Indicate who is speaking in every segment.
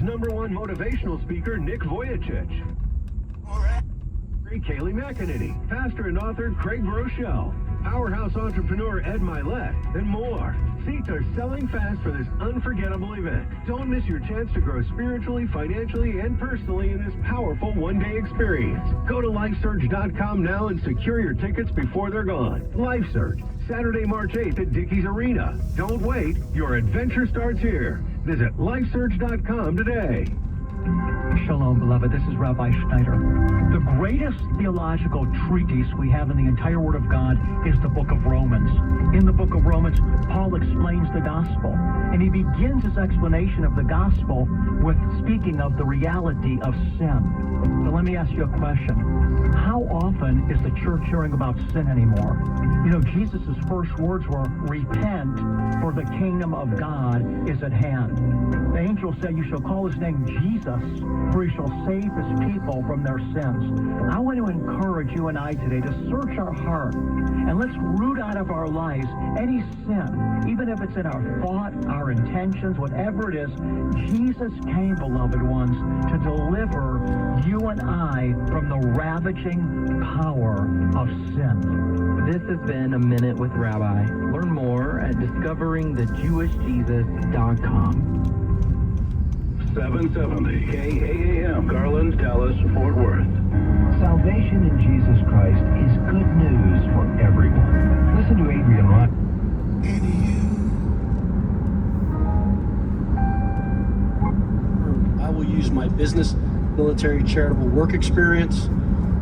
Speaker 1: world's #1 motivational speaker, Nick Vujicic. Kayleigh McEnany, pastor and author Craig Rochelle, powerhouse entrepreneur Ed Milet, and more. Seats are selling fast for this unforgettable event. Don't miss your chance to grow spiritually, financially, and personally in this powerful one-day experience. Go to LifeSurge.com now and secure your tickets before they're gone. LifeSurge, Saturday, March 8th at Dickies Arena. Don't wait. Your adventure starts here. Visit LifeSurge.com today.
Speaker 2: Shalom, beloved. This is Rabbi Schneider. The greatest theological treatise we have in the entire Word of God is the book of Romans. In the book of Romans, Paul explains the gospel, and he begins his explanation of the gospel with speaking of the reality of sin. So let me ask you a question. How often is the church hearing about sin anymore? You know, Jesus' first words were, repent, for the kingdom of God is at hand. The angel said, you shall call his name Jesus, for he shall save his people from their sins. I want to encourage you and I today to search our heart, and let's root out of our lives any sin, even if it's in our thought, our intentions, whatever it is. Jesus came, beloved ones, to deliver you and I from the ravaging power of sin.
Speaker 3: This has been A Minute with Rabbi. Learn more at discoveringthejewishjesus.com.
Speaker 4: 770 KAAM, Garland, Dallas, Fort Worth.
Speaker 1: Salvation in Jesus Christ is good news for everyone. Listen to Adrian Rock.
Speaker 5: I will use my business, military charitable work experience,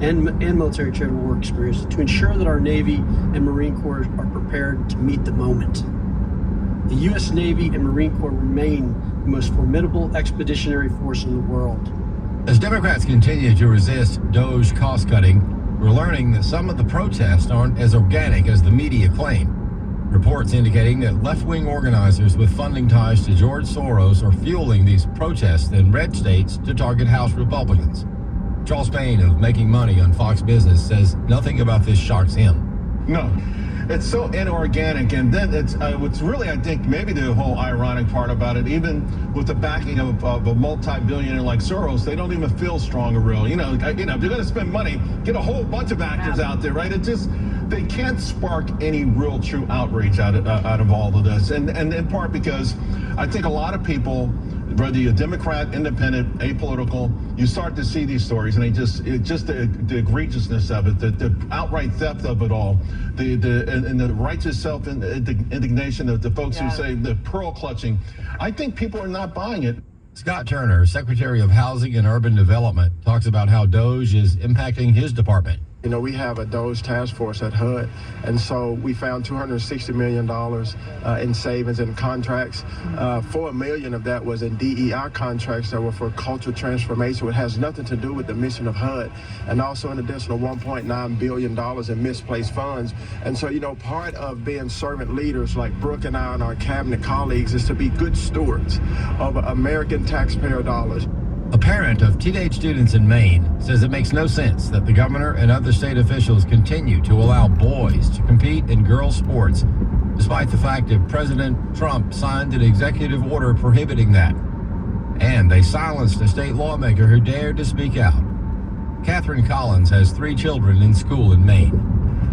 Speaker 5: and military charitable work experience to ensure that our Navy and Marine Corps are prepared to meet the moment. The U.S. Navy and Marine Corps remain the most formidable expeditionary force in the world.
Speaker 6: As Democrats continue to resist DOJ cost-cutting, we're learning that some of the protests aren't as organic as the media claim. Reports indicating that left-wing organizers with funding ties to George Soros are fueling these protests in red states to target House Republicans. Charles Payne of Making Money on Fox Business says nothing about this shocks him.
Speaker 7: No, it's so inorganic, and then it's what's really, I think, maybe the whole ironic part about it, even with the backing of a multi-billionaire like Soros, they don't even feel strong or real. You know, if you're going to spend money, get a whole bunch of actors out there, right? It just, they can't spark any real true outrage out of all of this, and in part because I think a lot of people, whether you're Democrat, independent, apolitical, you start to see these stories, and the egregiousness of it, the outright theft of it all, the righteous self-indignation of the folks who say the pearl clutching. I think people are not buying it.
Speaker 6: Scott Turner, Secretary of Housing and Urban Development, talks about how DOJ is impacting his department.
Speaker 8: You know, we have a DOJ task force at HUD, and so we found $260 million in savings and contracts. $4 million of that was in DEI contracts that were for cultural transformation, which has nothing to do with the mission of HUD, and also an additional $1.9 billion in misplaced funds. And so, you know, part of being servant leaders like Brooke and I and our cabinet colleagues is to be good stewards of American taxpayer dollars.
Speaker 6: A parent of teenage students in Maine says it makes no sense that the governor and other state officials continue to allow boys to compete in girls' sports, despite the fact that President Trump signed an executive order prohibiting that. And they silenced a state lawmaker who dared to speak out. Catherine Collins has 3 children in school in Maine.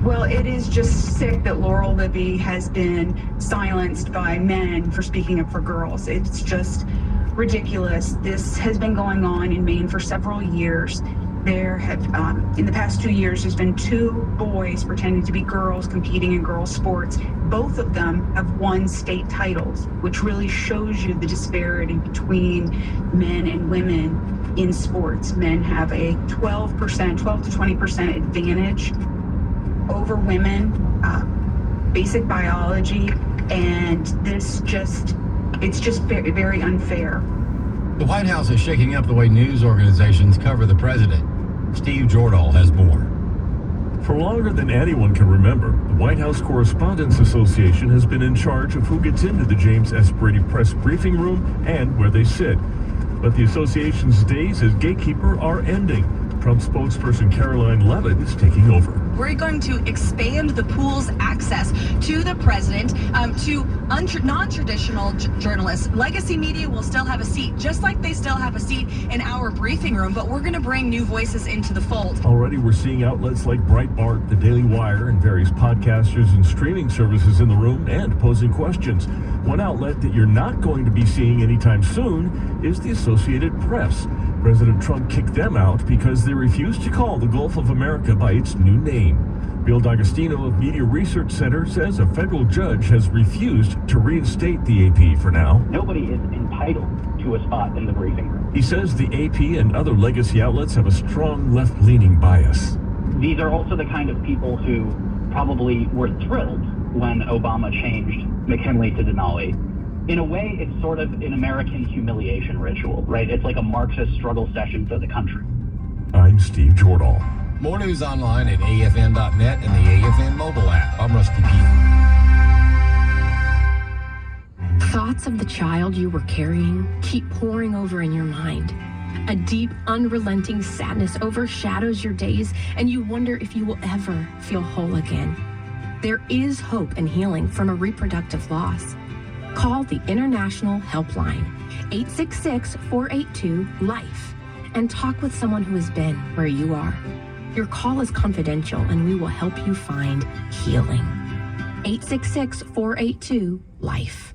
Speaker 9: Well, it is just sick that Laurel Libby has been silenced by men for speaking up for girls. It's just ridiculous. This has been going on in Maine for several years. There have, in the past 2 years, there's been 2 boys pretending to be girls competing in girls' sports. Both of them have won state titles, which really shows you the disparity between men and women in sports. Men have a 12 to 20% advantage over women, basic biology, and it's just very, very unfair.
Speaker 6: The White House is shaking up the way news organizations cover the president. Steve Jordahl has more.
Speaker 10: For longer than anyone can remember, the White House Correspondents Association has been in charge of who gets into the James S. Brady press briefing room and where they sit. But the association's days as gatekeeper are ending. Trump spokesperson Caroline Leavitt is taking over.
Speaker 11: we're going to expand the pool's access to the president, to non-traditional journalists. Legacy media will still have a seat, just like they still have a seat in our briefing room, but we're going to bring new voices into the fold.
Speaker 10: Already we're seeing outlets like Breitbart, The Daily Wire, and various podcasters and streaming services in the room and posing questions. One outlet that you're not going to be seeing anytime soon is the Associated Press. President Trump kicked them out because they refused to call the Gulf of America by its new name. Bill D'Agostino of Media Research Center says a federal judge has refused to reinstate the AP for now.
Speaker 12: Nobody is entitled to a spot in the briefing room.
Speaker 10: He says the AP and other legacy outlets have a strong left-leaning bias.
Speaker 12: These are also the kind of people who probably were thrilled when Obama changed McKinley to Denali. In a way, it's sort of an American humiliation ritual, right? It's like a Marxist struggle session for the country.
Speaker 10: I'm Steve Jordahl.
Speaker 6: More news online at afn.net and the AFN mobile app. I'm Rusty Pete.
Speaker 13: Thoughts of the child you were carrying keep pouring over in your mind. A deep, unrelenting sadness overshadows your days, and you wonder if you will ever feel whole again. There is hope and healing from a reproductive loss. Call the International Helpline, 866-482-LIFE, and talk with someone who has been where you are. Your call is confidential, and we will help you find healing. 866-482-LIFE.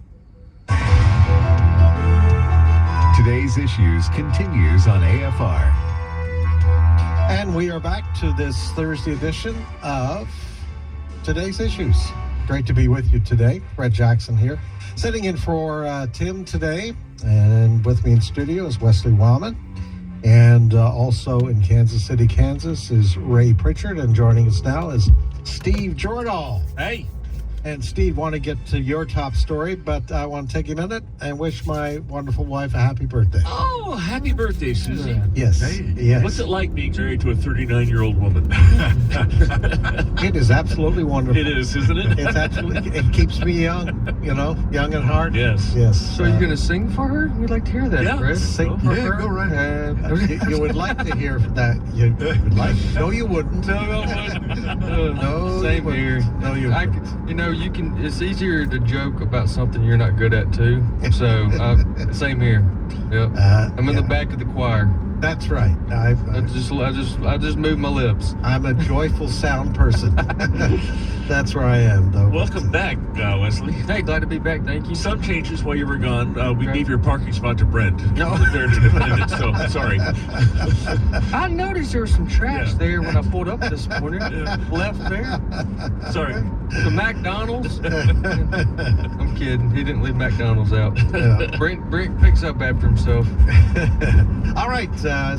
Speaker 14: Today's Issues continues on AFR.
Speaker 15: And we are back to this Thursday edition of Today's Issues. Great to be with you today. Fred Jackson here, sitting in for Tim today. And with me in studio is Wesley Wildman. And also in Kansas City, Kansas is Ray Pritchard. And joining us now is Steve Jordahl.
Speaker 10: Hey.
Speaker 15: And Steve, want to get to your top story, but I want to take a minute and wish my wonderful wife a happy birthday.
Speaker 10: Oh, happy birthday, Susie.
Speaker 15: Yes.
Speaker 10: Hey.
Speaker 15: Yes.
Speaker 10: What's it like being married to a 39-year-old woman?
Speaker 15: It is absolutely wonderful.
Speaker 10: It is, isn't it?
Speaker 15: It's absolutely, it keeps me young, young at heart.
Speaker 10: Yes.
Speaker 15: Yes.
Speaker 3: So you're going to sing for her? We'd like to hear that,
Speaker 10: Yeah.
Speaker 3: Chris.
Speaker 15: Sing for her?
Speaker 3: Go right ahead.
Speaker 15: You would like to hear that. You would like. No, you wouldn't.
Speaker 10: No,
Speaker 15: No,
Speaker 3: Same
Speaker 15: you
Speaker 3: here.
Speaker 15: wouldn't. No, you
Speaker 3: I
Speaker 15: wouldn't.
Speaker 3: could, you can. It's easier to joke about something you're not good at too. So same here. Yep. I'm in the back of the choir.
Speaker 15: That's right.
Speaker 3: I just move my lips.
Speaker 15: I'm a joyful sound person. That's where I am, though.
Speaker 10: Welcome back, Wesley.
Speaker 3: Hey, glad to be back. Thank you.
Speaker 10: Some changes while you were gone. We gave your parking spot to Brent.
Speaker 3: No.
Speaker 10: They're independent, so sorry.
Speaker 3: I noticed there was some trash there when I pulled up this morning. Left there.
Speaker 10: Sorry.
Speaker 3: The McDonald's. I'm kidding. He didn't leave McDonald's out.
Speaker 15: Yeah.
Speaker 3: Brent picks up after himself.
Speaker 15: All right,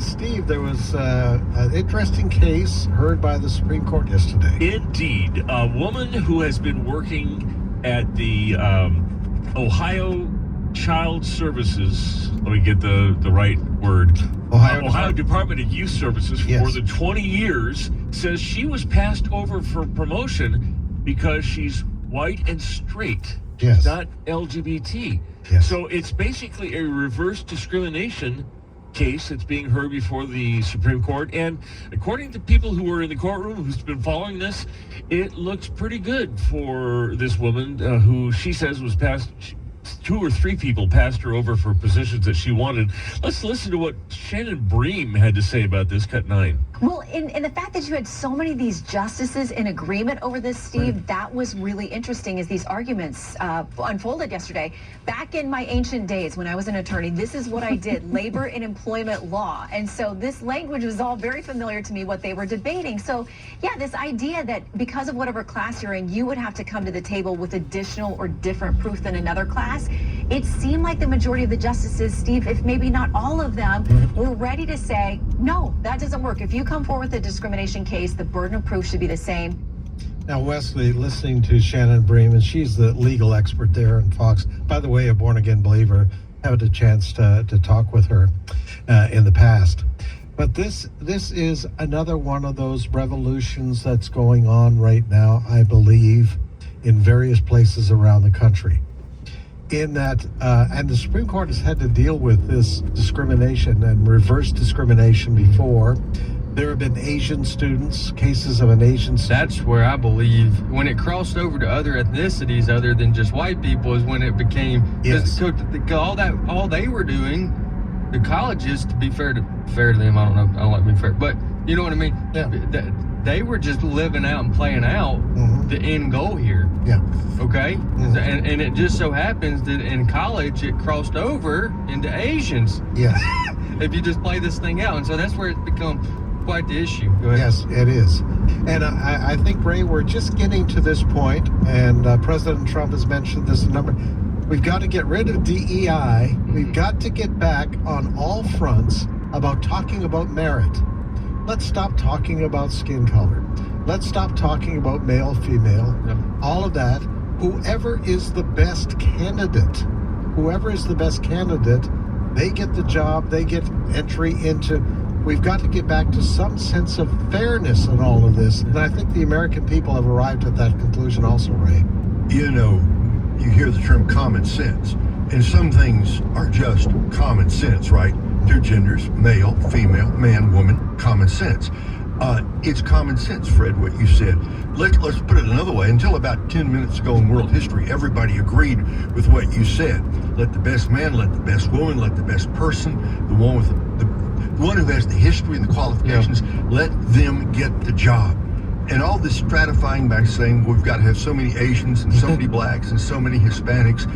Speaker 15: Steve, there was an interesting case heard by the Supreme Court yesterday.
Speaker 10: Indeed. A woman who has been working at the Ohio Child Services, let me get the right word, Ohio Department of Youth Services for more than 20 years, says she was passed over for promotion because she's white and straight.
Speaker 15: Yes.
Speaker 10: Not LGBT.
Speaker 15: Yes.
Speaker 10: So it's basically a reverse discrimination case that's being heard before the Supreme Court, and according to people who were in the courtroom who's been following this, it looks pretty good for this woman who she says was passed. 2 or 3 people passed her over for positions that she wanted. Let's listen to what Shannon Bream had to say about this. Cut 9.
Speaker 16: Well, in the fact that you had so many of these justices in agreement over this, Steve, that was really interesting as these arguments unfolded yesterday. Back in my ancient days when I was an attorney, this is what I did, labor and employment law. And so this language was all very familiar to me, what they were debating. So, yeah, this idea that because of whatever class you're in, you would have to come to the table with additional or different proof than another class. It seemed like the majority of the justices, Steve, if maybe not all of them, were ready to say, no, that doesn't work. If you come forward with a discrimination case, the burden of proof should be the same.
Speaker 15: Now, Wesley, listening to Shannon Bream, and she's the legal expert there in Fox, by the way, a born-again believer, had a chance to talk with her in the past. But this is another one of those revolutions that's going on right now, I believe, in various places around the country. In that, and the Supreme Court has had to deal with this discrimination and reverse discrimination before, There have been Asian students, cases of an Asian student.
Speaker 3: That's where I believe when it crossed over to other ethnicities other than just white people is when it became.
Speaker 15: Yes.
Speaker 3: All they were doing, the colleges, to be fair to them, I don't know, I don't like being fair, but you know what I mean?
Speaker 15: Yeah.
Speaker 3: They were just living out and playing out the end goal here.
Speaker 15: Yeah.
Speaker 3: Okay? And it just so happens that in college it crossed over into Asians.
Speaker 15: Yes.
Speaker 3: If you just play this thing out. And so that's where it's become quite the issue. Go ahead.
Speaker 15: Yes, it is. And I think, Ray, we're just getting to this point, and President Trump has mentioned this a number. We've got to get rid of DEI. We've got to get back on all fronts about talking about merit. Let's stop talking about skin color. Let's stop talking about male, female, all of that. Whoever is the best candidate, they get the job, they get entry into. We've got to get back to some sense of fairness in all of this. And I think the American people have arrived at that conclusion also, Ray.
Speaker 17: You know, you hear the term common sense, and some things are just common sense, right? Two genders, male, female, man, woman, common sense. It's common sense, Fred, what you said. Let's put it another way. Until about 10 minutes ago in world history, everybody agreed with what you said. Let the best man, let the best woman, let the best person, the one with the one who has the history and the qualifications, let them get the job. And all this stratifying by saying we've got to have so many Asians and so many blacks and so many Hispanics,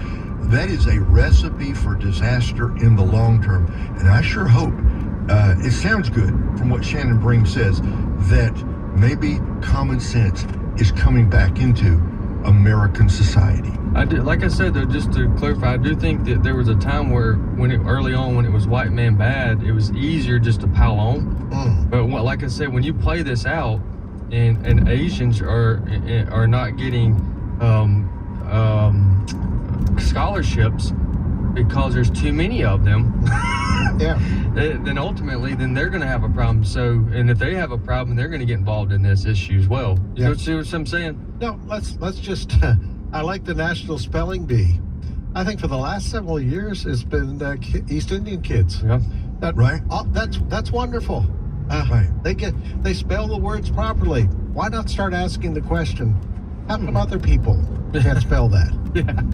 Speaker 17: that is a recipe for disaster in the long term. And I sure hope, it sounds good from what Shannon Bream says, that maybe common sense is coming back into American society.
Speaker 3: I do, like I said, though, just to clarify, I do think that there was a time where, early on, when it was white man bad, it was easier just to pile on. But like I said, when you play this out, and Asians are not getting scholarships because there's too many of them. Then ultimately, they're going to have a problem. So, and if they have a problem, they're going to get involved in this issue as well. You see what I'm saying?
Speaker 15: No, let's just. I like the National Spelling Bee. I think for the last several years, it's been East Indian kids.
Speaker 3: Yeah.
Speaker 17: Right.
Speaker 15: That's wonderful.
Speaker 17: Right.
Speaker 15: They spell the words properly. Why not start asking the question? How come other people can't spell that?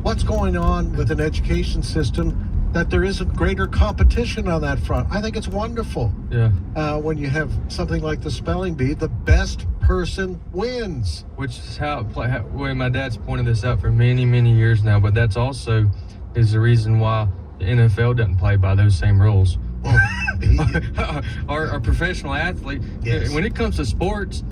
Speaker 15: What's going on with an education system that there isn't greater competition on that front? I think it's wonderful. When you have something like the spelling bee, the best person wins.
Speaker 3: Which is how my dad's pointed this out for many, many years now, but that's also is the reason why the NFL doesn't play by those same rules. Our professional athlete, when it comes to sports,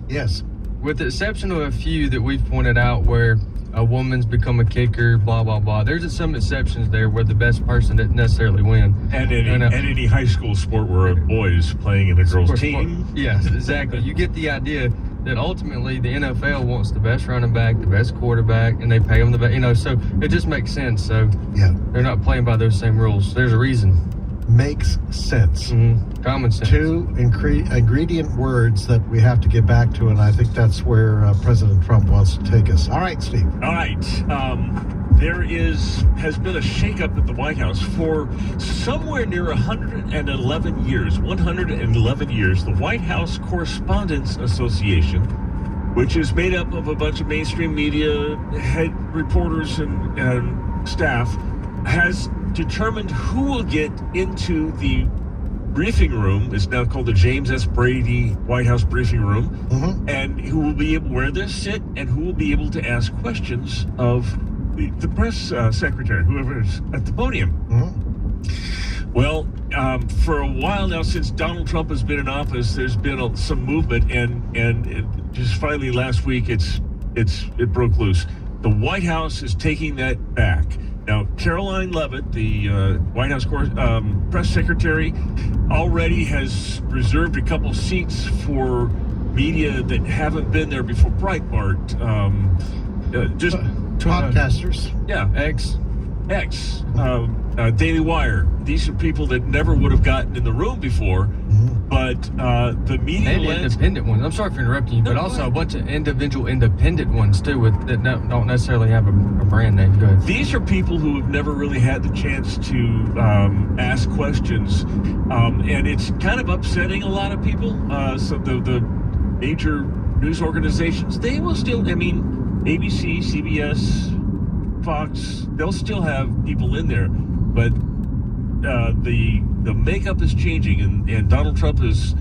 Speaker 3: with the exception of a few that we've pointed out where a woman's become a kicker, blah, blah, blah. There's some exceptions there where the best person didn't necessarily win.
Speaker 10: And any high school sport where a boy is playing in a girl's team.
Speaker 3: Yes, exactly. You get the idea that ultimately the NFL wants the best running back, the best quarterback, and they pay them the best, so it just makes sense. So they're not playing by those same rules. There's a reason.
Speaker 15: Makes sense.
Speaker 3: Common sense.
Speaker 15: Two ingredient words that we have to get back to, and I think that's where President Trump wants to take us. All right, Steve.
Speaker 10: All right. There has been a shakeup at the White House for somewhere near 111 years. 111 years. The White House Correspondents Association, which is made up of a bunch of mainstream media, head reporters and staff, has determined who will get into the briefing room. It's now called the James S. Brady White House Briefing Room, and who will be able where they sit and who will be able to ask questions of the press secretary, whoever is at the podium. Well, for a while now, since Donald Trump has been in office, there's been some movement, and just finally last week, it broke loose. The White House is taking that back. Now, Caroline Leavitt, the White House press secretary, already has reserved a couple seats for media that haven't been there before. Breitbart, just
Speaker 15: podcasters.
Speaker 3: X.
Speaker 10: X, Daily Wire. These are people that never would have gotten in the room before, but the media
Speaker 3: And independent ones. I'm sorry for interrupting you, but also a bunch of individual independent ones too, that don't necessarily have a brand name. Go ahead.
Speaker 10: These are people who have never really had the chance to ask questions, and it's kind of upsetting a lot of people. So the major news organizations, they will still, I mean, ABC, CBS, Fox, they'll still have people in there, but the makeup is changing, and Donald Trump has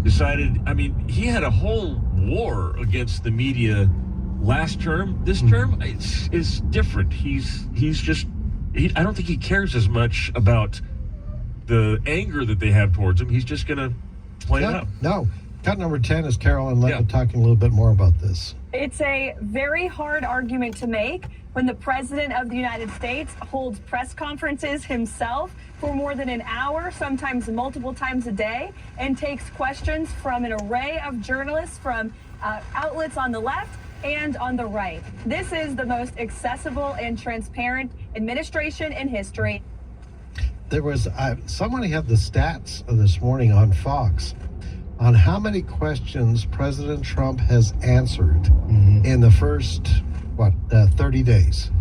Speaker 10: decided, I mean, he had a whole war against the media last term. This term is different. He's just, I don't think he cares as much about the anger that they have towards him. He's just going to play it up.
Speaker 15: No. Cut number 10 is Carolyn Levitt talking a little bit more about this.
Speaker 18: It's a very hard argument to make when the President of the United States holds press conferences himself for more than an hour, sometimes multiple times a day, and takes questions from an array of journalists from outlets on the left and on the right. This is the most accessible and transparent administration in history.
Speaker 15: There was, somebody had the stats this morning on Fox on how many questions President Trump has answered in the first, 30 days.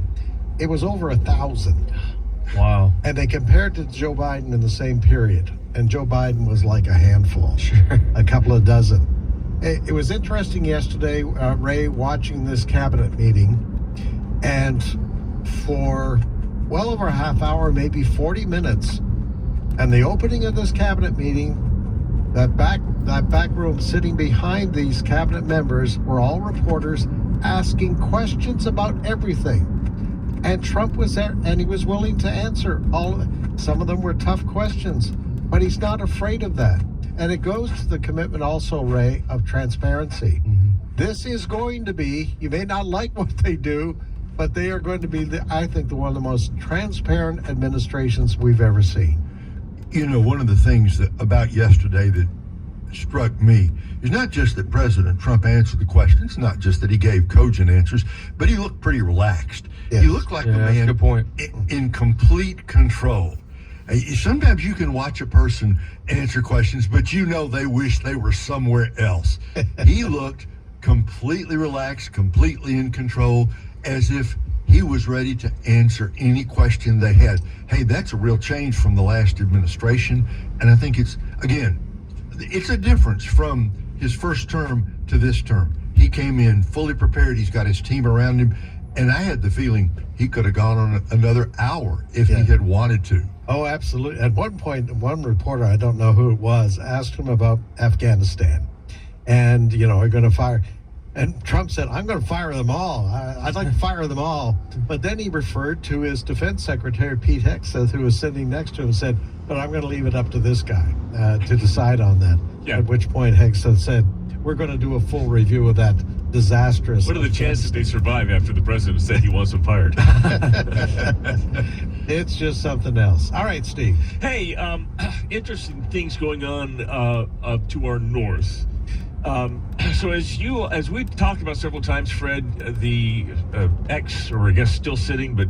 Speaker 15: It was over 1,000.
Speaker 3: Wow.
Speaker 15: And they compared to Joe Biden in the same period. And Joe Biden was like a handful, a couple of dozen. It was interesting yesterday, Ray, watching this cabinet meeting. And for well over a half hour, maybe 40 minutes, and the opening of this cabinet meeting, that back room sitting behind these cabinet members were all reporters asking questions about everything. And Trump was there, and he was willing to answer all of it. Some of them were tough questions, but he's not afraid of that. And it goes to the commitment also, Ray, of transparency. This is going to be, you may not like what they do, but they are going to be, I think, one of the most transparent administrations we've ever seen.
Speaker 17: You know, one of the things about yesterday that struck me is not just that President Trump answered the questions, not just that he gave cogent answers, but he looked pretty relaxed. Yes. He looked like a man
Speaker 3: good point.
Speaker 17: In complete control. Sometimes you can watch a person answer questions, but you know they wish they were somewhere else. He looked completely relaxed, completely in control, as if he was ready to answer any question they had. Hey, that's a real change from the last administration. And I think it's a difference from his first term to this term. He came in fully prepared. He's got his team around him. And I had the feeling he could have gone on another hour if he had wanted to.
Speaker 15: Oh, absolutely. At one point, one reporter, I don't know who it was, asked him about Afghanistan. And, are you going to fire? And Trump said, I'm going to fire them all. I'd like to fire them all. But then he referred to his defense secretary, Pete Hegseth, who was sitting next to him, and said, but I'm going to leave it up to this guy to decide on that. Yeah. At which point Hegseth said, we're going to do a full review of that disastrous.
Speaker 10: What are the chances they survive after the president said he wants them fired?
Speaker 15: It's just something else. All right, Steve.
Speaker 10: Hey, interesting things going on up to our north. So as we've talked about several times, Fred, the or I guess still sitting, but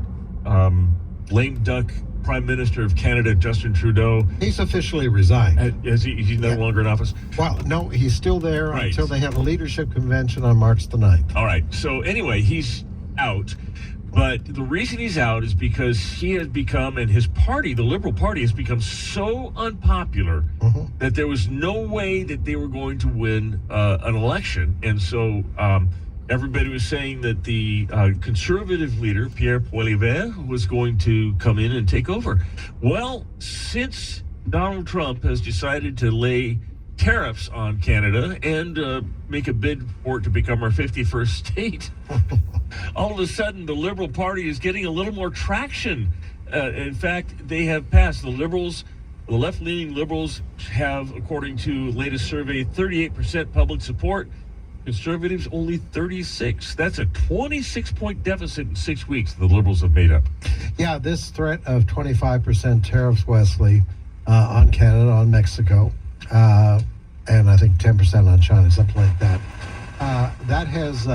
Speaker 10: lame duck Prime Minister of Canada, Justin Trudeau.
Speaker 15: He's officially resigned.
Speaker 10: He's no longer in office?
Speaker 15: Well, no, he's still there until they have a leadership convention on March the 9th.
Speaker 10: All right. So anyway, he's out. But the reason he's out is because he has become, and his party, the Liberal Party, has become so unpopular that there was no way that they were going to win an election. And so everybody was saying that the conservative leader, Pierre Poilievre, was going to come in and take over. Well, since Donald Trump has decided to lay tariffs on Canada and make a bid for it to become our 51st state, all of a sudden the Liberal Party is getting a little more traction. In fact, they have passed. The left-leaning Liberals have, according to the latest survey, 38% public support. Conservatives only 36. That's a 26-point deficit in 6 weeks the Liberals have made up.
Speaker 15: Yeah, this threat of 25% tariffs, Wesley, on Canada, on Mexico, and I think 10% on China, something like that. That has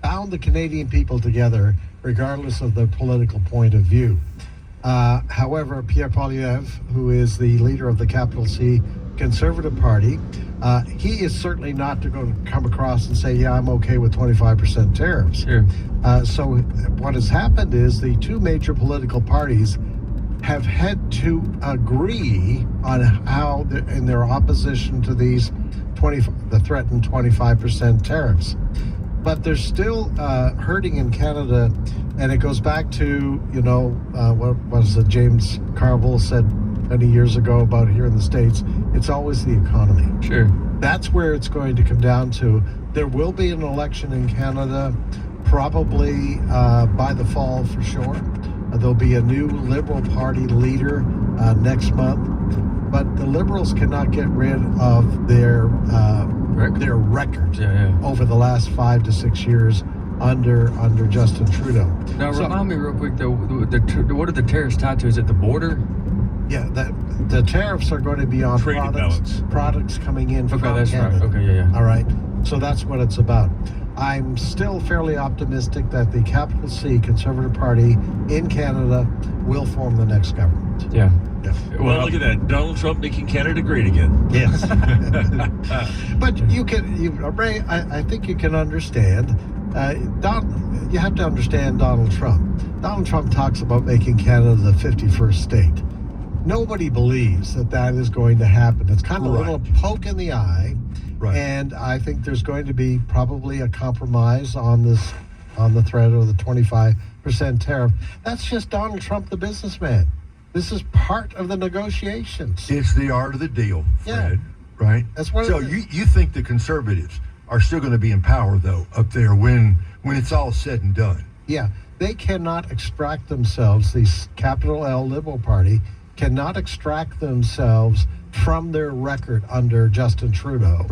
Speaker 15: bound the Canadian people together, regardless of their political point of view. However, Pierre Poilievre, who is the leader of the capital C Conservative Party, he is certainly not going to come across and say, yeah, I'm okay with 25% tariffs.
Speaker 3: Sure.
Speaker 15: So what has happened is the two major political parties have had to agree on how, in their opposition to the threatened 25% tariffs. But they're still hurting in Canada, and it goes back to, what was it James Carville said many years ago about here in the States, it's always the economy.
Speaker 3: Sure.
Speaker 15: That's where it's going to come down to. There will be an election in Canada, probably by the fall for sure. There'll be a new Liberal Party leader next month, but the Liberals cannot get rid of their record over the last 5 to 6 years under Justin Trudeau.
Speaker 3: Now, remind me real quick though, what are the tariffs tied to? Is it the border?
Speaker 15: Yeah, the tariffs are going to be on products coming in from Canada.
Speaker 3: Right. Okay, yeah.
Speaker 15: All right, so that's what it's about. I'm still fairly optimistic that the capital C Conservative Party in Canada will form the next government.
Speaker 3: Yeah.
Speaker 10: Well, look at that. Donald Trump making Canada great again.
Speaker 15: Yes. But Ray, I think you can understand. You have to understand Donald Trump. Donald Trump talks about making Canada the 51st state. Nobody believes that is going to happen. It's kind of a little poke in the eye.
Speaker 17: Right.
Speaker 15: And I think there's going to be probably a compromise on the threat of the 25% tariff. That's just Donald Trump, the businessman. This is part of the negotiations.
Speaker 17: It's the art of the deal, Fred.
Speaker 15: Yeah.
Speaker 17: Right?
Speaker 15: That's what
Speaker 17: so you think the conservatives are still going to be in power, though, up there when it's all said and done?
Speaker 15: Yeah. They cannot extract themselves, the capital L Liberal Party, cannot extract themselves from their record under Justin Trudeau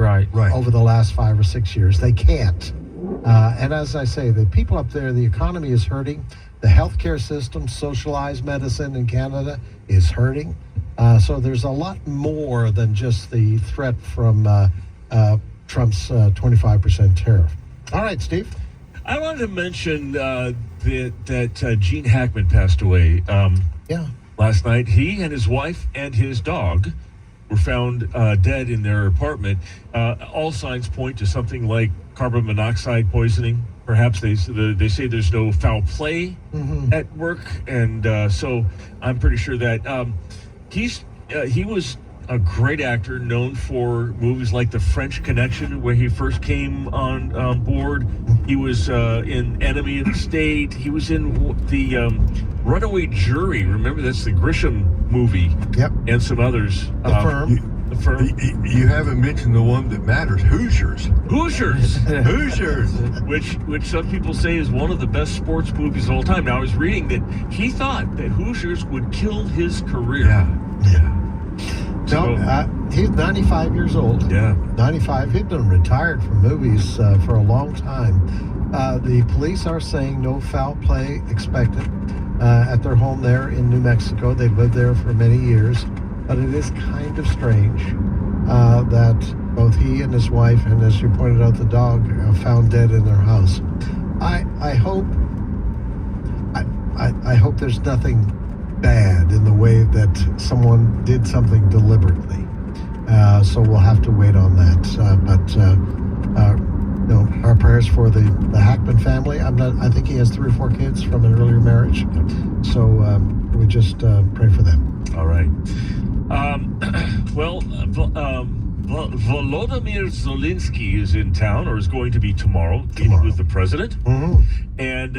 Speaker 15: over the last 5 or 6 years. They can't. And as I say, the people up there, the economy is hurting. The healthcare system, socialized medicine in Canada is hurting. So there's a lot more than just the threat from Trump's 25% tariff. All right, Steve.
Speaker 10: I wanted to mention that Gene Hackman passed away last night. He and his wife and his dog were found dead in their apartment. All signs point to something like carbon monoxide poisoning. Perhaps they say there's no foul play at work, and so I'm pretty sure that he was a great actor, known for movies like The French Connection, where he first came on board. He was in Enemy of the State. He was in the Runaway Jury. Remember, that's the Grisham movie.
Speaker 15: Yep.
Speaker 10: And some others.
Speaker 15: The Firm.
Speaker 10: The Firm.
Speaker 17: You haven't mentioned the one that matters, Hoosiers.
Speaker 10: Hoosiers.
Speaker 17: Hoosiers.
Speaker 10: Which some people say is one of the best sports movies of all time. Now, I was reading that he thought that Hoosiers would kill his career.
Speaker 17: Yeah.
Speaker 15: No, he's 95 years old.
Speaker 10: Yeah.
Speaker 15: 95. He'd been retired from movies for a long time. The police are saying no foul play expected at their home there in New Mexico. They've lived there for many years. But it is kind of strange that both he and his wife, and as you pointed out, the dog, found dead in their house. I hope there's nothing bad in the way that someone did something deliberately. So we'll have to wait on that. But our prayers for the Hackman family. I think he has 3 or 4 kids from an earlier marriage. So we just pray for them.
Speaker 10: All right. Volodymyr Zelensky is in town, or is going to be tomorrow. Meeting with the president. And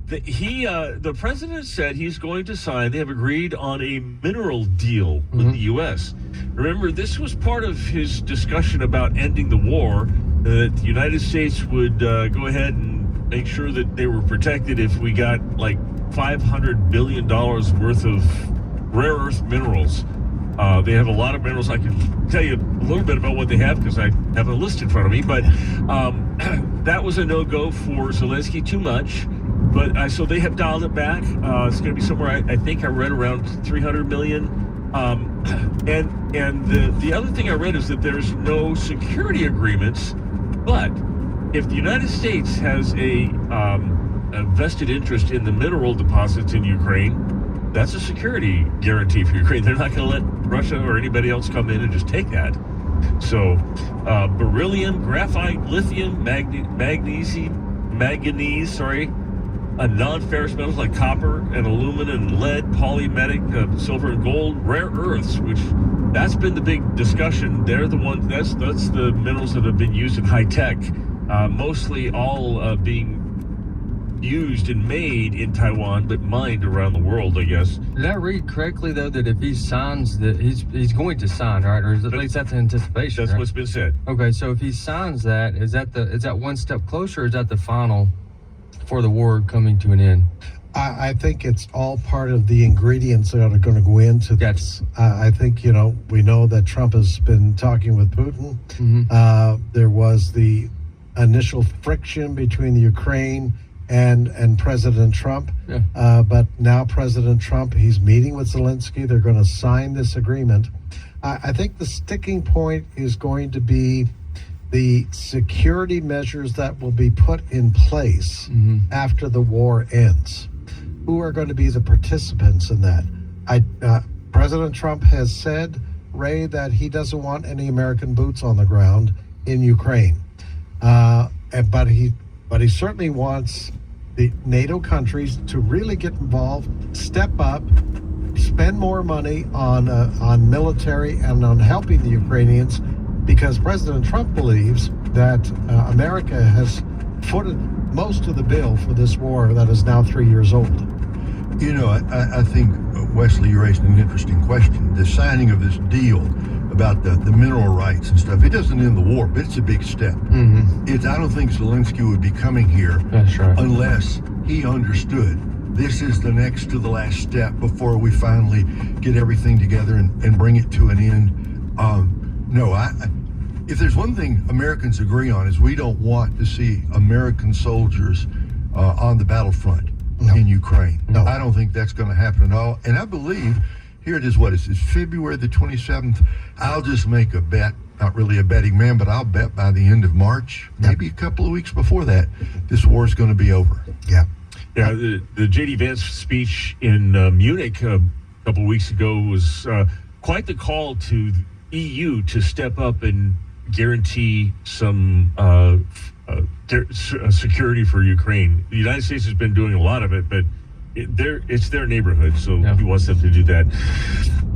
Speaker 10: the president said he's going to sign. They have agreed on a mineral deal with the U.S. Remember, this was part of his discussion about ending the war, that the United States would go ahead and make sure that they were protected if we got like $500 billion worth of rare earth minerals. They have a lot of minerals. I can tell you a little bit about what they have because I have a list in front of me. But that was a no-go for Zelensky, too much. But so they have dialed it back. It's going to be somewhere, I think I read, around $300 million. And the other thing I read is that there's no security agreements. But if the United States has a vested interest in the mineral deposits in Ukraine, that's a security guarantee for Ukraine. They're not going to let Russia or anybody else come in and just take that. So beryllium, graphite, lithium, manganese, non-ferrous metals like copper and aluminum and lead, polymetallic, silver and gold, rare earths, which that's been the big discussion. They're the ones, that's the minerals that have been used in high tech, mostly all being used and made in Taiwan, but mined around the world, I guess.
Speaker 3: Did I read correctly, though, that if he signs that he's going to sign, right? Or at least that's anticipation,
Speaker 10: That's
Speaker 3: right?
Speaker 10: what's been said.
Speaker 3: Okay, so if he signs that, is that one step closer, or is that the final for the war coming to an end?
Speaker 15: I think it's all part of the ingredients that are going to go into this. I think, we know that Trump has been talking with Putin. There was the initial friction between the Ukraine and President Trump. But now President Trump, he's meeting with Zelensky. They're going to sign this agreement. I think the sticking point is going to be the security measures that will be put in place after the war ends. Who are going to be the participants in that? President Trump has said, Ray, that he doesn't want any American boots on the ground in Ukraine. But he certainly wants the NATO countries to really get involved, step up, spend more money on military and on helping the Ukrainians, because President Trump believes that America has footed most of the bill for this war that is now 3 years old.
Speaker 17: I think, Wesley, you're raising an interesting question. The signing of this deal about the mineral rights and stuff, it doesn't end the war, but it's a big step. I don't think Zelensky would be coming here unless he understood this is the next to the last step before we finally get everything together and bring it to an end. If there's one thing Americans agree on, is we don't want to see American soldiers on the battlefront in Ukraine. I don't think that's going to happen at all. And I believe, here it is, it's February the 27th. I'll just make a bet, not really a betting man, but I'll bet by the end of March, maybe a couple of weeks before that, this war is going to be over.
Speaker 10: Yeah, the J.D. Vance speech in Munich a couple of weeks ago was quite the call to the EU to step up and guarantee some security for Ukraine. The United States has been doing a lot of it, but it's their neighborhood, so he wants them to do that.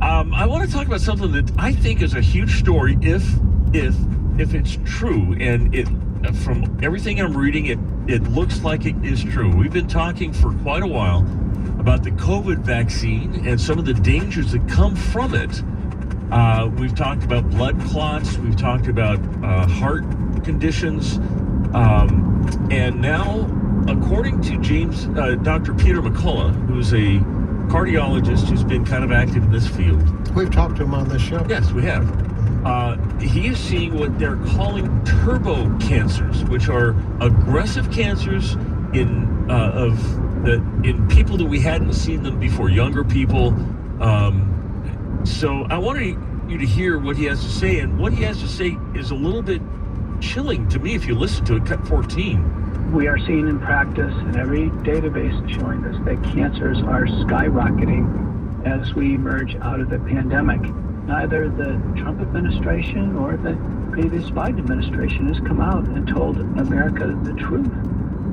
Speaker 10: I want to talk about something that I think is a huge story if it's true, and from everything I'm reading, it looks like it is true. We've been talking for quite a while about the COVID vaccine and some of the dangers that come from it. We've talked about blood clots. We've talked about heart conditions. And now, according to Dr. Peter McCullough, who's a cardiologist who's been kind of active in this field.
Speaker 15: We've talked to him on this show.
Speaker 10: Yes, we have. He is seeing what they're calling turbo cancers, which are aggressive cancers in people that we hadn't seen them before, younger people. So I wanted you to hear what he has to say, and what he has to say is a little bit chilling to me if you listen to it. Cut 14.
Speaker 19: We are seeing in practice, and every database is showing this, that cancers are skyrocketing as we emerge out of the pandemic. Neither the Trump administration or the previous Biden administration has come out and told America the truth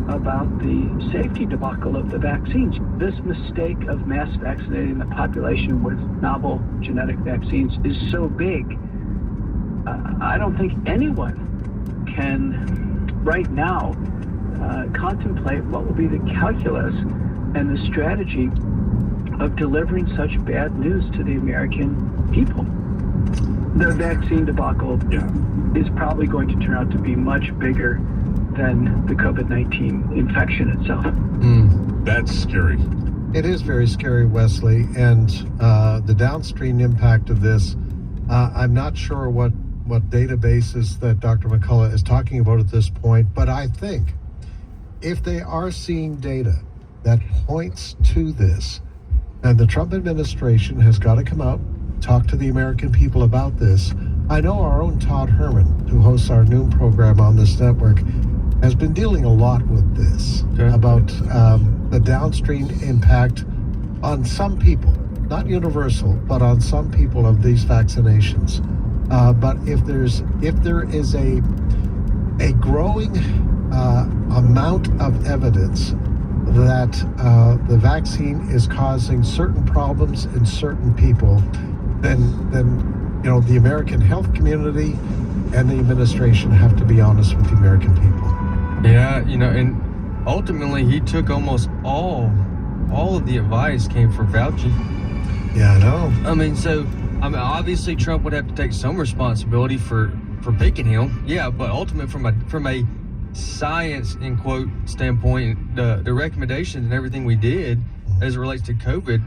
Speaker 19: about the safety debacle of the vaccines. This mistake of mass vaccinating the population with novel genetic vaccines is so big. I don't think anyone can right now contemplate what will be the calculus and the strategy of delivering such bad news to the American people. The vaccine debacle is probably going to turn out to be much bigger than the COVID-19 infection itself.
Speaker 10: That's scary.
Speaker 15: It is very scary, Wesley, and the downstream impact of this, I'm not sure what databases that Dr. McCullough is talking about at this point, but I think if they are seeing data that points to this, and the Trump administration has got to come out, talk to the American people about this. I know our own Todd Herman, who hosts our noon program on this network, has been dealing a lot with this, about the downstream impact on some people, not universal, but on some people of these vaccinations. But if there is a growing amount of evidence that the vaccine is causing certain problems in certain people, then the American health community and the administration have to be honest with the American people.
Speaker 3: Yeah, and ultimately he took almost all of the advice came from Fauci.
Speaker 15: Yeah, I know.
Speaker 3: Obviously Trump would have to take some responsibility for picking him. Yeah, but ultimately from a science in quote standpoint, the recommendations and everything we did as it relates to COVID,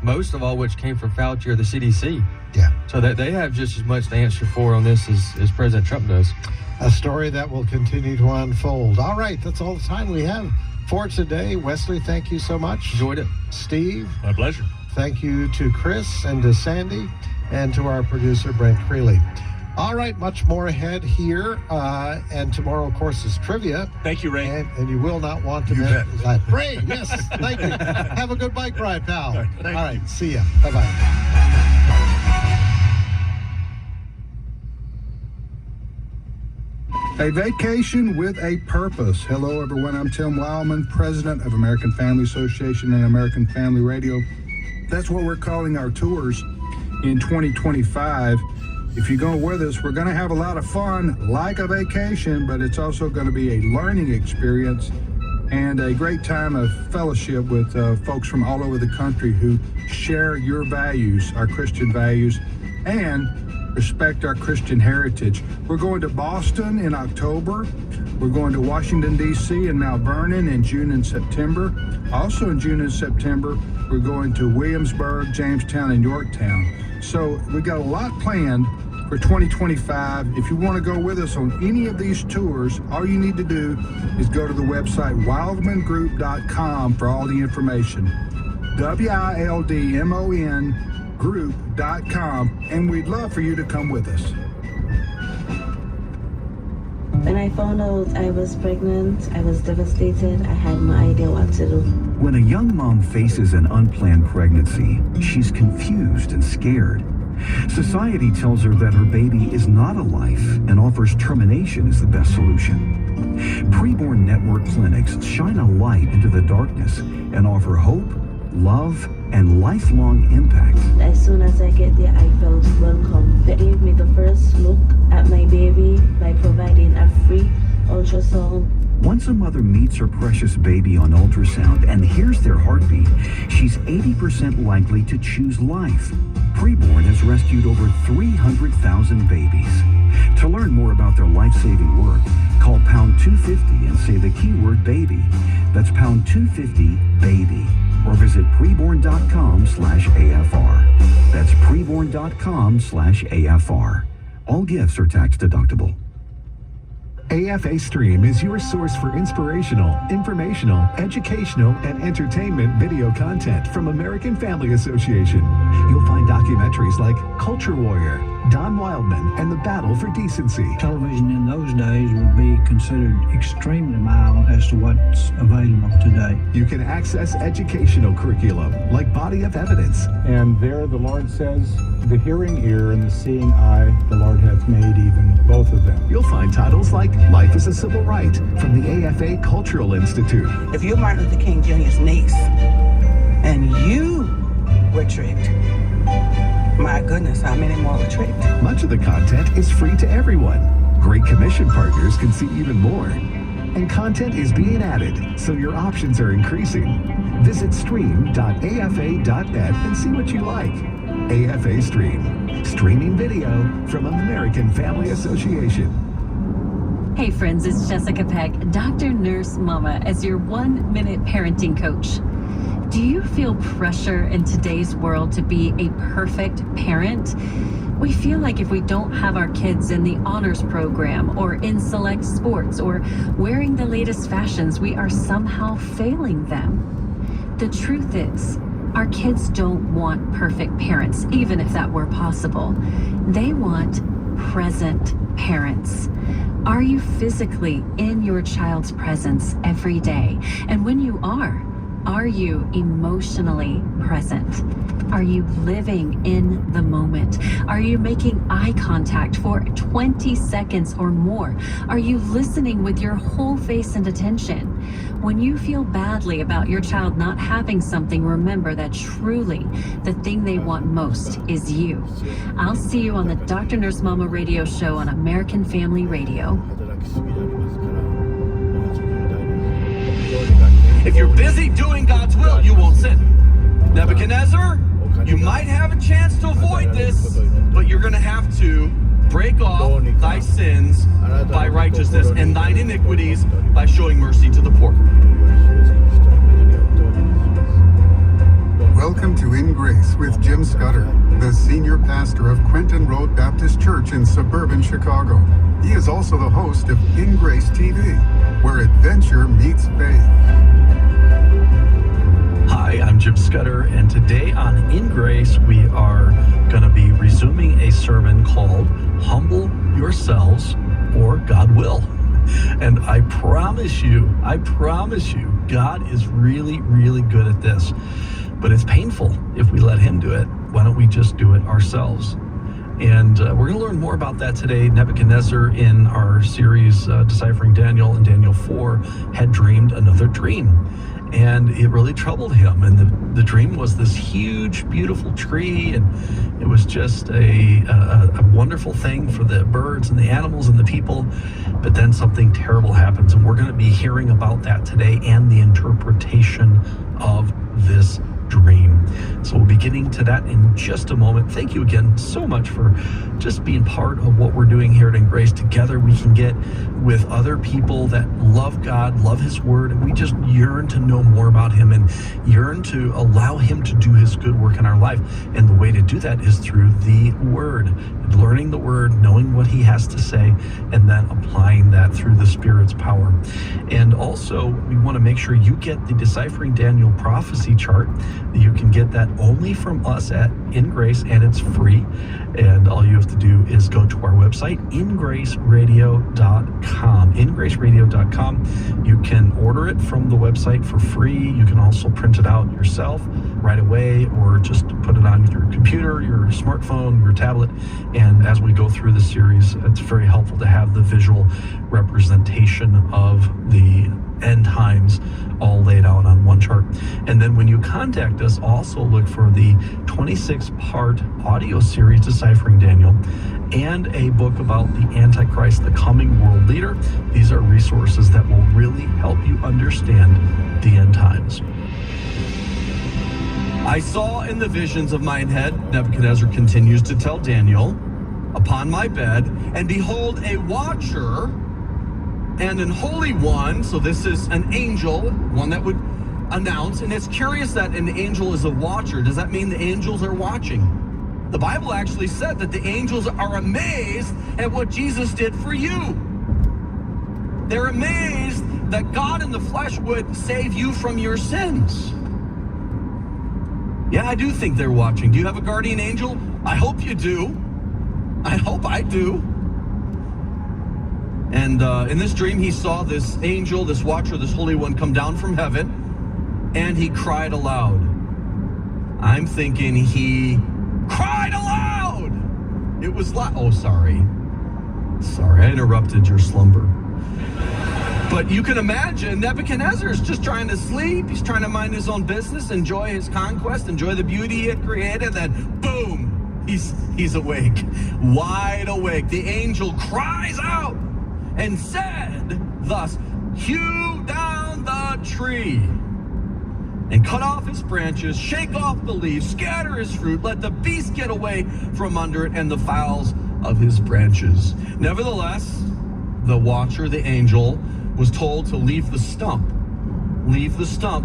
Speaker 3: most of all which came from Fauci or the CDC.
Speaker 15: Yeah.
Speaker 3: So that they have just as much to answer for on this as President Trump does.
Speaker 15: A story that will continue to unfold. All right, that's all the time we have for today. Wesley, thank you so much.
Speaker 3: Enjoyed it.
Speaker 15: Steve.
Speaker 10: My pleasure.
Speaker 15: Thank you to Chris and to Sandy and to our producer, Brent Creeley. All right, much more ahead here. And tomorrow, of course, is trivia.
Speaker 10: Thank you, Ray.
Speaker 15: And you will not want to miss that. Ray, yes, thank you. Have a good bike ride, pal. All right, see ya. Bye-bye.
Speaker 20: A vacation with a purpose. Hello, everyone. I'm Tim Wildman, president of American Family Association and American Family Radio. That's what we're calling our tours in 2025. If you go with us, we're going to have a lot of fun, like a vacation, but it's also going to be a learning experience and a great time of fellowship with folks from all over the country who share your values, our Christian values, and respect our Christian heritage. We're going to Boston in October. We're going to Washington, D.C. and Mount Vernon in June and September. Also in June and September, we're going to Williamsburg, Jamestown, and Yorktown. So we got a lot planned for 2025. If you want to go with us on any of these tours, all you need to do is go to the website wildmangroup.com for all the information. WILDMON group.com, and we'd love for you to come with us.
Speaker 21: When I found out I was pregnant, I was devastated. I had no idea what to do.
Speaker 22: When a young mom faces an unplanned pregnancy, she's confused and scared. Society tells her that her baby is not a life and offers termination as the best solution. Preborn Network clinics shine a light into the darkness and offer hope, love, and lifelong impact.
Speaker 21: As soon as I get there, I felt welcome. They gave me the first look at my baby by providing a free ultrasound.
Speaker 22: Once a mother meets her precious baby on ultrasound and hears their heartbeat, she's 80% likely to choose life. Preborn has rescued over 300,000 babies. To learn more about their life-saving work, call pound 250 and say the keyword baby. That's pound 250 baby. Or visit preborn.com/AFR. That's preborn.com/AFR. All gifts are tax deductible.
Speaker 14: AFA Stream is your source for inspirational, informational, educational, and entertainment video content from American Family Association. You'll find documentaries like Culture Warrior, Don Wildman, and the Battle for Decency.
Speaker 23: Television in those days would be considered extremely mild as to what's available today.
Speaker 14: You can access educational curriculum like Body of Evidence.
Speaker 24: And there the Lord says, the hearing ear and the seeing eye, the Lord hath made even both of them.
Speaker 14: You'll find titles like Life is a Civil Right from the AFA Cultural Institute.
Speaker 25: If you're Martin Luther King Jr.'s niece and you were tricked, my goodness, how many more were tricked?
Speaker 14: Much of the content is free to everyone. Great commission partners can see even more. And content is being added, so your options are increasing. Visit stream.afa.net and see what you like. AFA Stream, streaming video from American Family Association.
Speaker 26: Hey friends, it's Jessica Peck, Dr. Nurse Mama, as your 1-minute parenting coach. Do you feel pressure in today's world to be a perfect parent? We feel like if we don't have our kids in the honors program or in select sports or wearing the latest fashions, we are somehow failing them. The truth is, our kids don't want perfect parents, even if that were possible. They want present parents. Are you physically in your child's presence every day? And when you are, Are you emotionally present? Are you living in the moment? Are you making eye contact for 20 seconds or more? Are you listening with your whole face and attention? When you feel badly about your child not having something, remember that truly the thing they want most is you. I'll see you on the Dr. Nurse Mama radio show on American Family Radio.
Speaker 1: If you're busy doing God's will, you won't sin. Nebuchadnezzar, you might have a chance to avoid this, but you're going to have to break off thy sins by righteousness and thine iniquities by showing mercy to the poor.
Speaker 2: Welcome to In Grace with Jim Scudder, the senior pastor of Quentin Road Baptist Church in suburban Chicago. He is also the host of In Grace TV, where adventure meets faith.
Speaker 4: Hi, I'm Jim Scudder, and today on In Grace, we are going to be resuming a sermon called Humble Yourselves or God Will. And I promise you, God is really, really good at this. But it's painful if we let him do it. Why don't we just do it ourselves? And we're going to learn more about that today. Nebuchadnezzar, in our series Deciphering Daniel and Daniel 4, had dreamed another dream. And it really troubled him. And the dream was this huge, beautiful tree. And it was just a wonderful thing for the birds and the animals and the people. But then something terrible happens. And we're going to be hearing about that today and the interpretation of this dream. So we'll be getting to that in just a moment. Thank you again so much for just being part of what we're doing here at In Grace. Together we can get with other people that love God, love his word, and we just yearn to know more about him and yearn to allow him to do his good work in our life. And the way to do that is through the word, learning the word, knowing what he has to say, and then applying that through the Spirit's power. And also, we want to make sure you get the Deciphering Daniel prophecy chart. You can get that only from us at In Grace, and it's free. And all you have to do is go to our website, ingraceradio.com. Ingraceradio.com. You can order it from the website for free. You can also print it out yourself right away, or just put it on your computer, your smartphone, your tablet. And as we go through the series, it's very helpful to have the visual representation of the end times all laid out on one chart. And then when you contact us, also look for the 26-part audio series Deciphering Daniel and a book about the Antichrist, the coming world leader. These are resources that will really help you understand the end times.
Speaker 1: I saw in the visions of mine head, Nebuchadnezzar continues to tell Daniel, upon my bed, and behold, a watcher and an holy one. So this is an angel, one that would announce. And it's curious that an angel is a watcher. Does that mean the angels are watching? The Bible actually said that the angels are amazed at what Jesus did for you. They're amazed that God in the flesh would save you from your sins. Yeah, I do think they're watching. Do you have a guardian angel? I hope you do. I hope I do. And in this dream, he saw this angel, this watcher, this holy one come down from heaven, and he cried aloud. I'm thinking he cried aloud. It was loud. Oh, sorry, I interrupted your slumber. But you can imagine Nebuchadnezzar's just trying to sleep. He's trying to mind his own business, enjoy his conquest, enjoy the beauty he had created. Then, boom, he's awake, wide awake. The angel cries out and said thus, hew down the tree and cut off its branches, shake off the leaves, scatter his fruit, let the beast get away from under it and the fowls of his branches. Nevertheless, the watcher, the angel, was told to leave the stump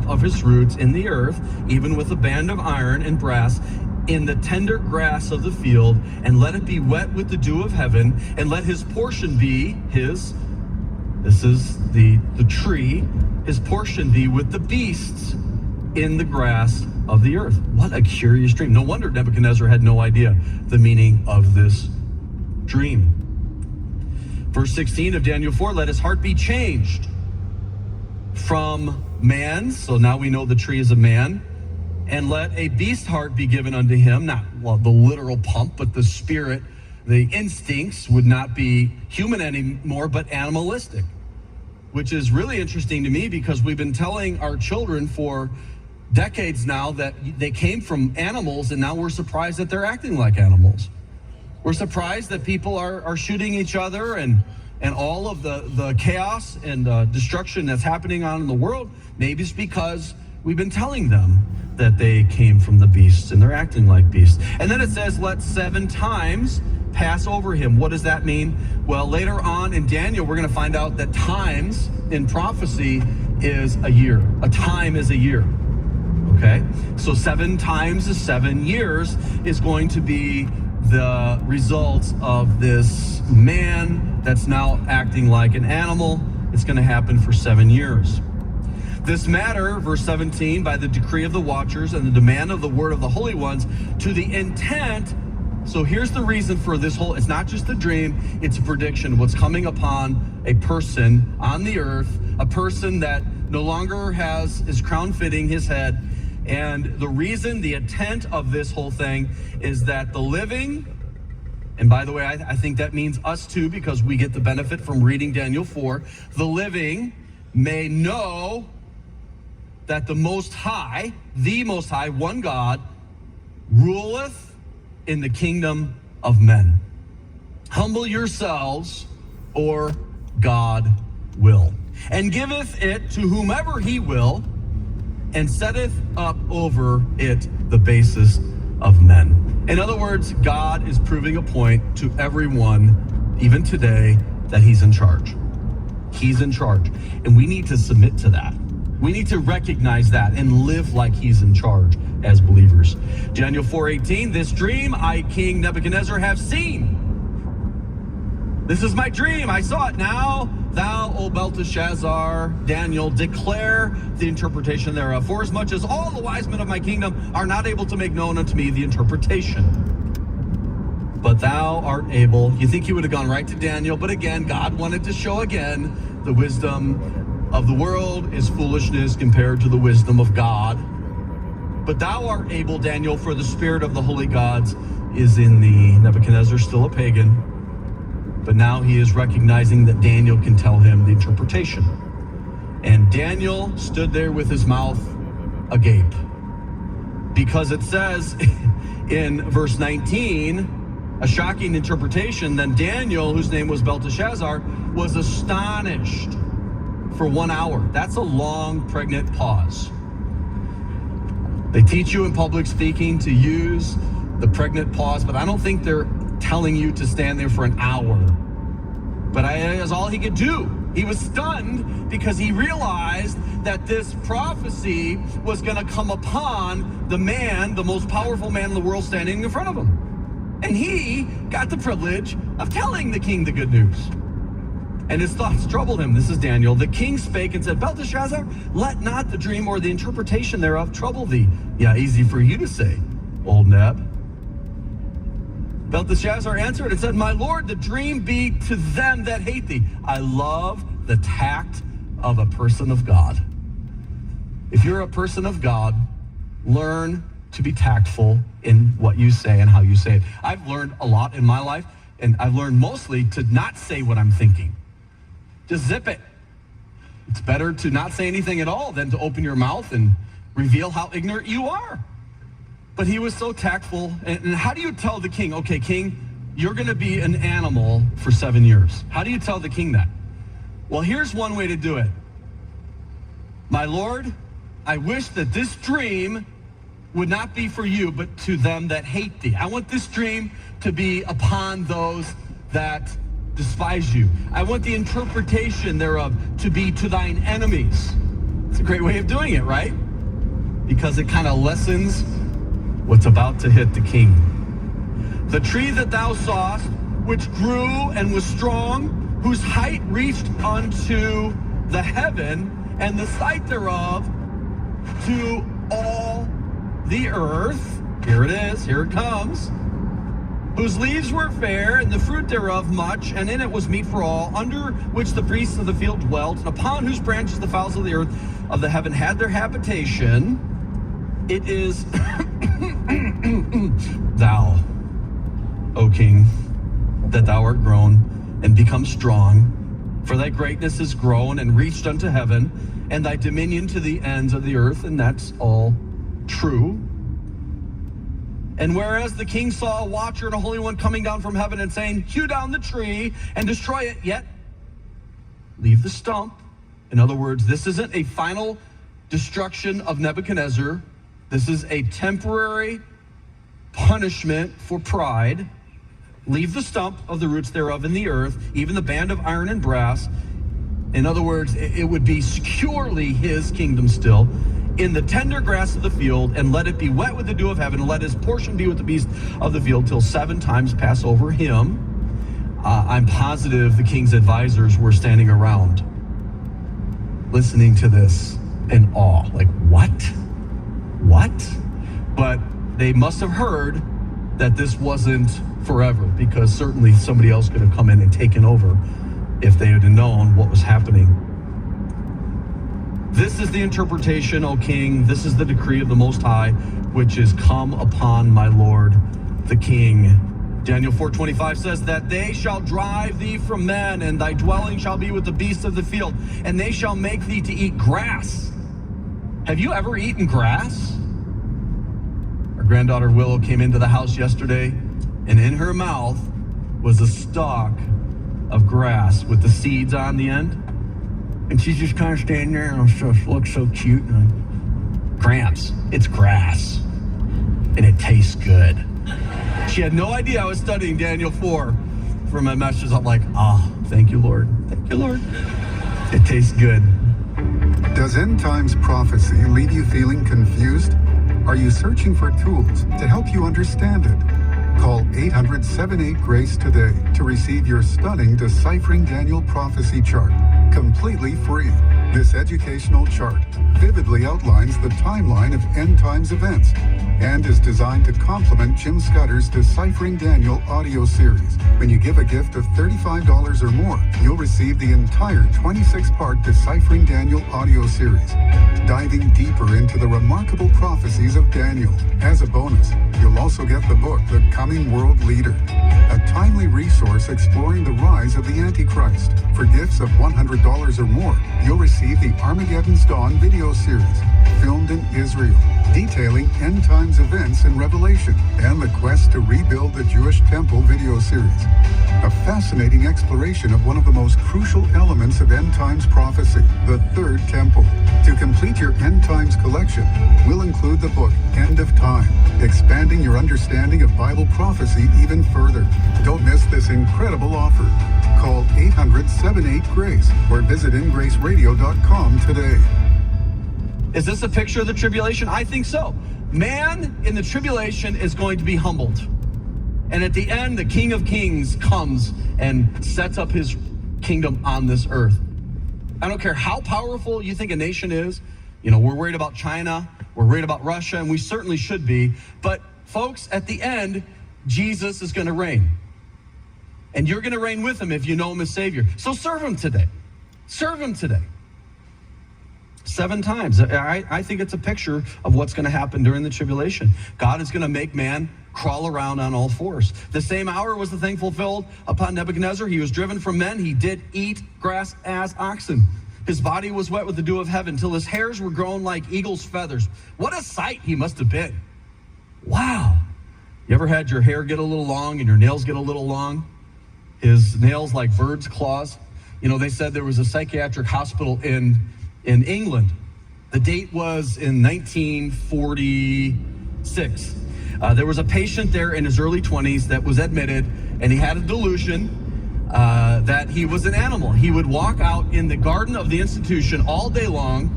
Speaker 1: of his roots in the earth, even with a band of iron and brass, in the tender grass of the field, and let it be wet with the dew of heaven, and let his portion be this is the tree, his portion be with the beasts in the grass of the earth. What a curious dream. No wonder Nebuchadnezzar had no idea the meaning of this dream. Verse 16 of Daniel 4, let his heart be changed from man. So now we know the tree is a man. And let a beast heart be given unto him, not the literal pump, but the spirit. The instincts would not be human anymore, but animalistic, which is really interesting to me because we've been telling our children for decades now that they came from animals, and now we're surprised that they're acting like animals. We're surprised that people are shooting each other and all of the chaos and destruction that's happening on in the world. Maybe it's because we've been telling them that they came from the beasts and they're acting like beasts. And then it says, let 7 times pass over him. What does that mean? Well, later on in Daniel, we're going to find out that times in prophecy is a year. A time is a year. Okay? So 7 times is 7 years is going to be the results of this man that's now acting like an animal. It's going to happen for 7 years. This matter, verse 17, by the decree of the watchers and the demand of the word of the holy ones, to the intent. So here's the reason for this whole, it's not just a dream, it's a prediction. What's coming upon a person on the earth, a person that no longer has his crown fitting his head. And the reason, the intent of this whole thing is that the living, and by the way, I think that means us too, because we get the benefit from reading Daniel 4, the living may know that the Most High, one God, ruleth in the kingdom of men. Humble yourselves, or God will, and giveth it to whomever he will, and setteth up over it the basis of men. In other words, God is proving a point to everyone, even today, that he's in charge. He's in charge. And we need to submit to that. We need to recognize that and live like he's in charge as believers. Daniel 4:18, this dream I, King Nebuchadnezzar, have seen. This is my dream. I saw it. Now thou, O Belteshazzar, Daniel, declare the interpretation thereof. For as much as all the wise men of my kingdom are not able to make known unto me the interpretation. But thou art able. You think he would have gone right to Daniel, but again, God wanted to show again the wisdom of the world is foolishness compared to the wisdom of God. But thou art able, Daniel, for the spirit of the holy gods is in thee. Nebuchadnezzar, still a pagan, but now he is recognizing that Daniel can tell him the interpretation. And Daniel stood there with his mouth agape, because it says in verse 19, a shocking interpretation. Then Daniel, whose name was Belteshazzar, was astonished for 1 hour. That's a long, pregnant pause. They teach you in public speaking to use the pregnant pause, but I don't think they're telling you to stand there for an hour. But that's all he could do. He was stunned because he realized that this prophecy was going to come upon the man, the most powerful man in the world, standing in front of him. And he got the privilege of telling the king the good news. And his thoughts troubled him. This is Daniel. The king spake and said, Belteshazzar, let not the dream or the interpretation thereof trouble thee. Yeah, easy for you to say, old Neb. Belteshazzar answered and said, my lord, the dream be to them that hate thee. I love the tact of a person of God. If you're a person of God, learn to be tactful in what you say and how you say it. I've learned a lot in my life, and I've learned mostly to not say what I'm thinking. Just zip it. It's better to not say anything at all than to open your mouth and reveal how ignorant you are. But he was so tactful. And how do you tell the king, okay, king, you're going to be an animal for 7 years? How do you tell the king that? Well, here's one way to do it. My lord, I wish that this dream would not be for you, but to them that hate thee. I want this dream to be upon those that despise you. I want the interpretation thereof to be to thine enemies. It's a great way of doing it, right? Because it kind of lessens what's about to hit the king. The tree that thou sawest, which grew and was strong, whose height reached unto the heaven, and the sight thereof to all the earth. Here it is, here it comes. whose leaves were fair, and the fruit thereof much, and in it was meat for all, under which the priests of the field dwelt, and upon whose branches the fowls of the earth of the heaven had their habitation. It is thou, O King, that thou art grown and become strong, for thy greatness is grown and reached unto heaven, and thy dominion to the ends of the earth, and that's all true. And whereas the king saw a watcher and a holy one coming down from heaven and saying, hew down the tree and destroy it, yet leave the stump. In other words, this isn't a final destruction of Nebuchadnezzar. This is a temporary punishment for pride. Leave the stump of the roots thereof in the earth, even the band of iron and brass. In other words, it would be securely his kingdom still, in the tender grass of the field, and let it be wet with the dew of heaven, and let his portion be with the beasts of the field, till 7 times pass over him. I'm positive the king's advisors were standing around, listening to this in awe. Like, what? But they must have heard that this wasn't forever, because certainly somebody else could have come in and taken over if they had known what was happening. This is the interpretation, O King. This is the decree of the Most High, which is come upon my Lord, the King. Daniel 4:25 says that they shall drive thee from men, and thy dwelling shall be with the beasts of the field, and they shall make thee to eat grass. Have you ever eaten grass? Our granddaughter Willow came into the house yesterday, and in her mouth was a stalk of grass with the seeds on the end. And she's just kind of standing there and looks so cute. And Gramps, it's grass. And it tastes good. She had no idea I was studying Daniel 4 for my message. I'm like, thank you, Lord. Thank you, Lord. It tastes good.
Speaker 2: Does end times prophecy leave you feeling confused? Are you searching for tools to help you understand it? Call 800-78-GRACE today to receive your stunning Deciphering Daniel Prophecy chart, completely free. This educational chart vividly outlines the timeline of end times events and is designed to complement Jim Scudder's Deciphering Daniel audio series. When you give a gift of $35 or more, you'll receive the entire 26-part Deciphering Daniel audio series, diving deeper into the remarkable prophecies of Daniel. As a bonus, you'll also get the book, The Coming World Leader, a timely resource exploring the rise of the Antichrist. For gifts of $100 or more, you'll receive the Armageddon's Dawn video series, filmed in Israel, detailing end times events in Revelation, and the quest to rebuild the Jewish temple video series, a fascinating exploration of one of the most crucial elements of end times prophecy, the Third Temple. To complete your end times collection, we'll include the book End of Time, expanding your understanding of Bible prophecy even further. Don't miss this incredible offer. Call 800-78-GRACE or visit ingraceradio.com today.
Speaker 1: Is this a picture of the tribulation? I think so. Man in the tribulation is going to be humbled. And at the end, the King of Kings comes and sets up his kingdom on this earth. I don't care how powerful you think a nation is. You know, we're worried about China, we're worried about Russia, and we certainly should be. But folks, at the end, Jesus is going to reign. And you're going to reign with him if you know him as Savior. So serve him today. Serve him today. 7 times. I think it's a picture of what's going to happen during the tribulation. God is going to make man crawl around on all fours. The same hour was the thing fulfilled upon Nebuchadnezzar. He was driven from men. He did eat grass as oxen. His body was wet with the dew of heaven till his hairs were grown like eagle's feathers. What a sight he must have been. Wow. You ever had your hair get a little long and your nails get a little long? His nails like birds' claws. You know, they said there was a psychiatric hospital in England. The date was in 1946. There was a patient there in his early 20s that was admitted, and he had a delusion that he was an animal. He would walk out in the garden of the institution all day long,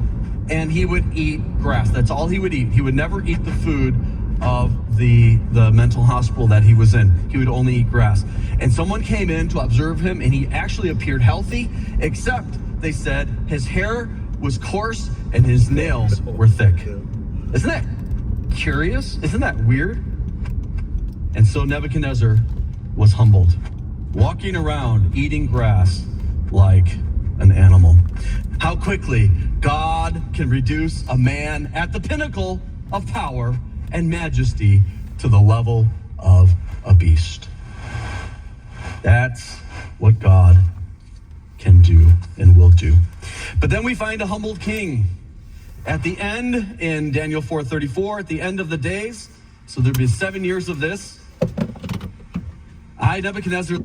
Speaker 1: and he would eat grass. That's all he would eat. He would never eat the food of the mental hospital that he was in. He would only eat grass. And someone came in to observe him, and he actually appeared healthy, except they said his hair was coarse and his nails were thick. Isn't that curious? Isn't that weird? And so Nebuchadnezzar was humbled, walking around eating grass like an animal. How quickly God can reduce a man at the pinnacle of power and majesty to the level of a beast. That's what God can do and will do. But then we find a humbled king. At the end, in Daniel 4:34, at the end of the days, so there'll be 7 years of this, I, Nebuchadnezzar,